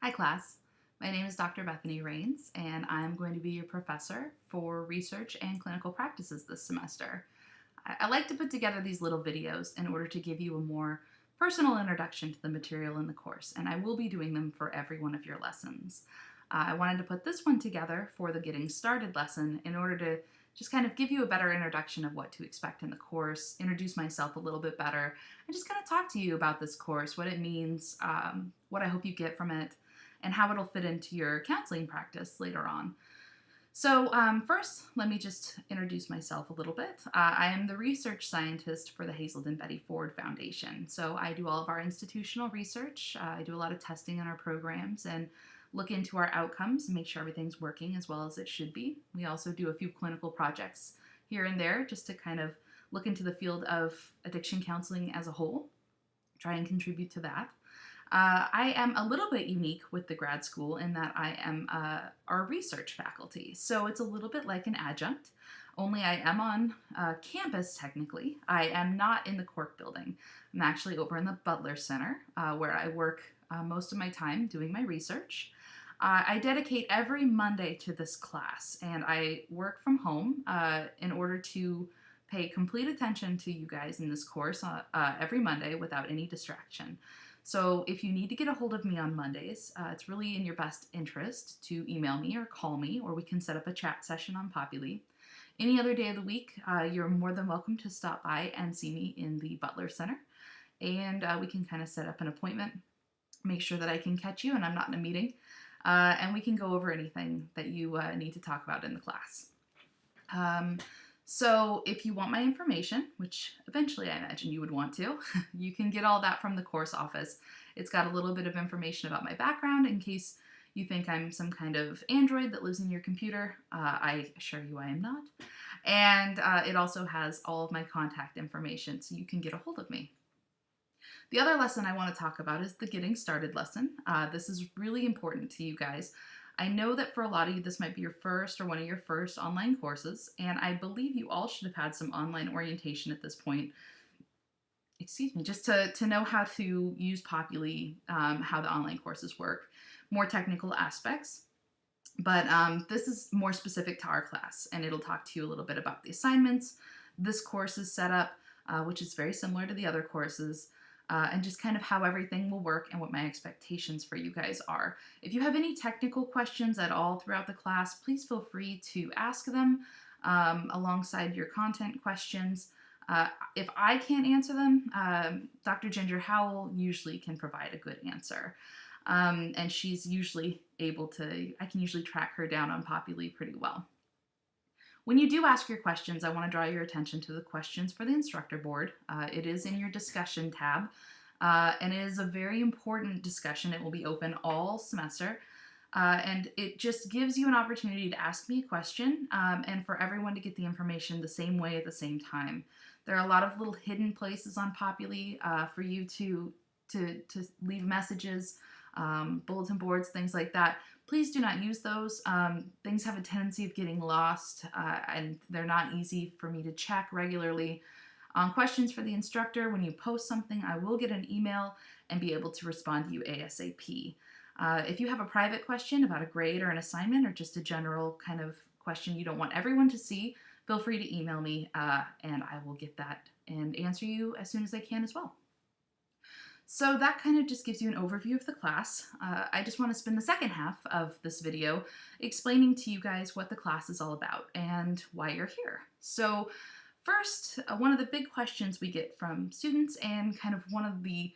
Hi class, my name is Dr. Bethany Rains and I'm going to be your professor for research and clinical practices this semester. I like to put together these little videos in order to give you a more personal introduction to the material in the course, and I will be doing them for every one of your lessons. I wanted to put this one together for the Getting Started lesson in order to just kind of give you a better introduction of what to expect in the course, introduce myself a little bit better, and just kind of talk to you about this course, what it means, what I hope you get from it, and how it'll fit into your counseling practice later on. So first, let me just introduce myself a little bit. I am the research scientist for the Hazelden Betty Ford Foundation. So I do all of our institutional research. I do a lot of testing in our programs and look into our outcomes and make sure everything's working as well as it should be. We also do a few clinical projects here and there just to kind of look into the field of addiction counseling as a whole, try and contribute to that. I am a little bit unique with the grad school in that I am our research faculty. So it's a little bit like an adjunct, only I am on campus technically. I am not in the Cork building. I'm actually over in the Butler Center where I work most of my time doing my research. I dedicate every Monday to this class and I work from home in order to pay complete attention to you guys in this course every Monday without any distraction. So if you need to get a hold of me on Mondays, it's really in your best interest to email me or call me, or we can set up a chat session on Populi. Any other day of the week, you're more than welcome to stop by and see me in the Butler Center, and we can kind of set up an appointment, make sure that I can catch you and I'm not in a meeting, and we can go over anything that you need to talk about in the class. So if you want my information, which eventually I imagine you would want to, you can get all that from the course office. It's got a little bit of information about my background in case you think I'm some kind of android that lives in your computer. I assure you I am not. And it also has all of my contact information so you can get a hold of me. The other lesson I want to talk about is the Getting Started lesson. This is really important to you guys. I know that for a lot of you, this might be your first or one of your first online courses, and I believe you all should have had some online orientation at this point. Excuse me, just to know how to use Populi, how the online courses work, more technical aspects. But this is more specific to our class, and it'll talk to you a little bit about the assignments, this course's setup, which is very similar to the other courses, and just kind of how everything will work and what my expectations for you guys are. If you have any technical questions at all throughout the class, please feel free to ask them alongside your content questions. If I can't answer them, Dr. Ginger Howell usually can provide a good answer. And she's usually able to, I can usually track her down on Populi pretty well. When you do ask your questions, I want to draw your attention to the questions for the instructor board. It is in your discussion tab, and it is a very important discussion. It will be open all semester, and it just gives you an opportunity to ask me a question and for everyone to get the information the same way at the same time. There are a lot of little hidden places on Populi for you to leave messages, bulletin boards, things like that. Please do not use those. Things have a tendency of getting lost and they're not easy for me to check regularly. On questions for the instructor, when you post something, I will get an email and be able to respond to you ASAP. If you have a private question about a grade or an assignment or just a general kind of question you don't want everyone to see, feel free to email me and I will get that and answer you as soon as I can as well. So that kind of just gives you an overview of the class. I just want to spend the second half of this video explaining to you guys what the class is all about and why you're here. So first, one of the big questions we get from students and kind of one of the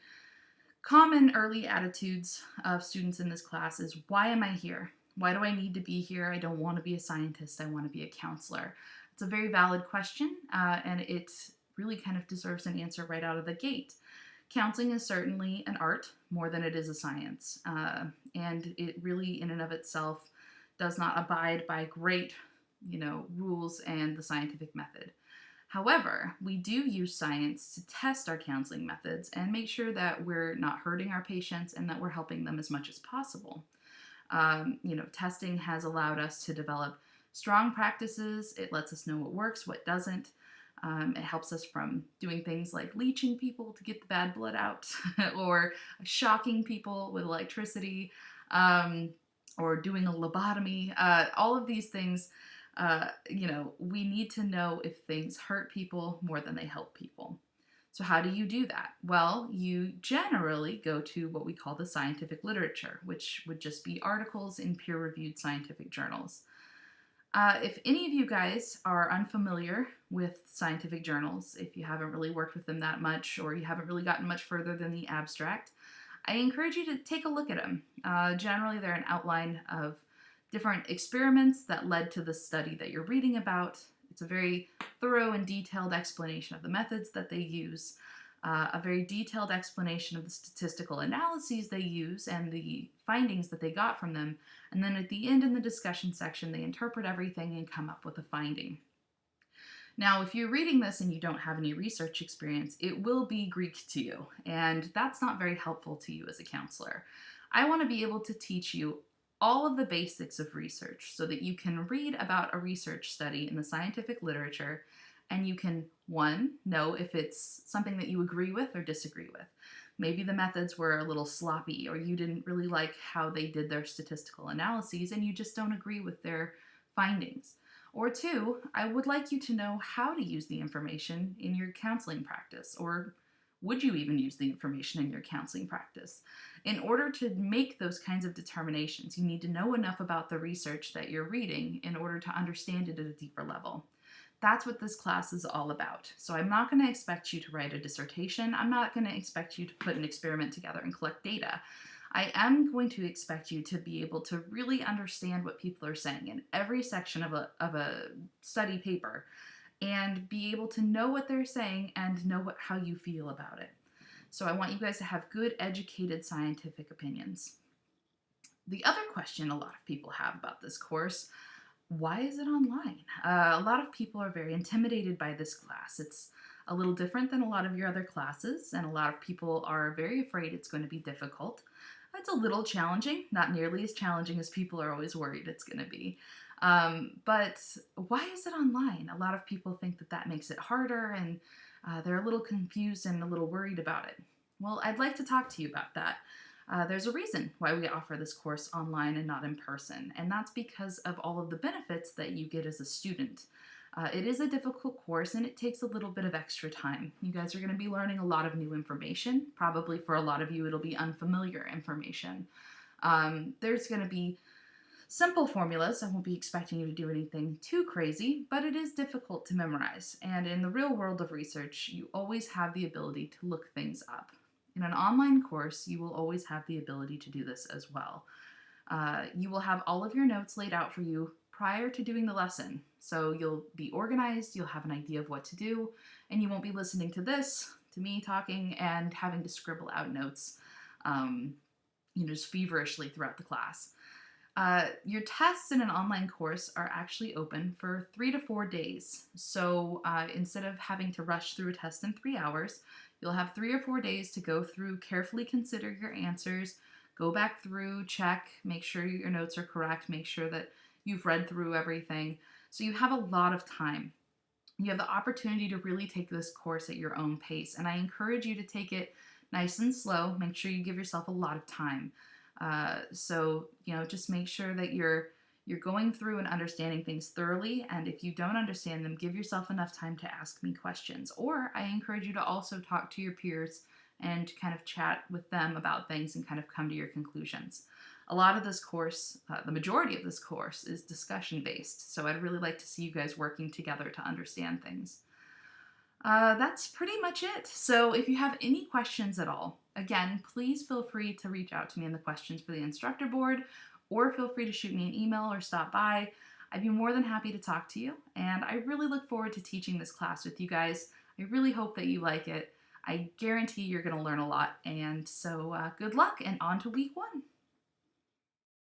common early attitudes of students in this class is, why am I here? Why do I need to be here? I don't want to be a scientist. I want to be a counselor. It's a very valid question, and it really kind of deserves an answer right out of the gate. Counseling is certainly an art more than it is a science, and it really in and of itself does not abide by great, rules and the scientific method. However, we do use science to test our counseling methods and make sure that we're not hurting our patients and that we're helping them as much as possible. Testing has allowed us to develop strong practices. It lets us know what works, what doesn't. It helps us from doing things like leeching people to get the bad blood out or shocking people with electricity. um, or doing a lobotomy. All of these things, we need to know if things hurt people more than they help people. So, how do you do that? Well, you generally go to what we call the scientific literature, which would just be articles in peer reviewed scientific journals. If any of you guys are unfamiliar with scientific journals, if you haven't really worked with them that much or you haven't really gotten much further than the abstract, I encourage you to take a look at them. Generally, they're an outline of different experiments that led to the study that you're reading about. It's a very thorough and detailed explanation of the methods that they use, a very detailed explanation of the statistical analyses they use and the findings that they got from them. And then at the end in the discussion section, they interpret everything and come up with a finding. Now, if you're reading this and you don't have any research experience, it will be Greek to you, and that's not very helpful to you as a counselor. I want to be able to teach you all of the basics of research so that you can read about a research study in the scientific literature and you can, one, know if it's something that you agree with or disagree with. Maybe the methods were a little sloppy or you didn't really like how they did their statistical analyses and you just don't agree with their findings. Or two, I would like you to know how to use the information in your counseling practice, or would you even use the information in your counseling practice? In order to make those kinds of determinations, you need to know enough about the research that you're reading in order to understand it at a deeper level. That's what this class is all about. So I'm not going to expect you to write a dissertation. I'm not going to expect you to put an experiment together and collect data. I am going to expect you to be able to really understand what people are saying in every section of a study paper and be able to know what they're saying and know how you feel about it. So I want you guys to have good, educated scientific opinions. The other question a lot of people have about this course, why is it online? A lot of people are very intimidated by this class. It's a little different than a lot of your other classes, and a lot of people are very afraid it's going to be difficult. It's a little challenging, not nearly as challenging as people are always worried it's going to be. But why is it online? A lot of people think that that makes it harder, and they're a little confused and a little worried about it. Well, I'd like to talk to you about that. There's a reason why we offer this course online and not in person, and that's because of all of the benefits that you get as a student. It is a difficult course and it takes a little bit of extra time. You guys are going to be learning a lot of new information. Probably for a lot of you, it'll be unfamiliar information. There's going to be simple formulas. I won't be expecting you to do anything too crazy, but it is difficult to memorize. And in the real world of research, you always have the ability to look things up. In an online course, you will always have the ability to do this as well. You will have all of your notes laid out for you prior to doing the lesson. So you'll be organized, you'll have an idea of what to do, and you won't be listening to this, to me talking, and having to scribble out notes, just feverishly throughout the class. Your tests in an online course are actually open for 3 to 4 days. So instead of having to rush through a test in 3 hours, you'll have 3 or 4 days to go through, carefully consider your answers, go back through, check, make sure your notes are correct, make sure that you've read through everything. So you have a lot of time. You have the opportunity to really take this course at your own pace, and I encourage you to take it nice and slow. Make sure you give yourself a lot of time. Just make sure that you're going through and understanding things thoroughly, and if you don't understand them, give yourself enough time to ask me questions. Or I encourage you to also talk to your peers and kind of chat with them about things and kind of come to your conclusions. A lot of this course, the majority of this course, is discussion based, so I'd really like to see you guys working together to understand things. That's pretty much it. So if you have any questions at all, again, please feel free to reach out to me in the questions for the instructor board, or feel free to shoot me an email or stop by. I'd be more than happy to talk to you, and I really look forward to teaching this class with you guys. I really hope that you like it. I guarantee you're going to learn a lot, and so good luck, and on to week 1.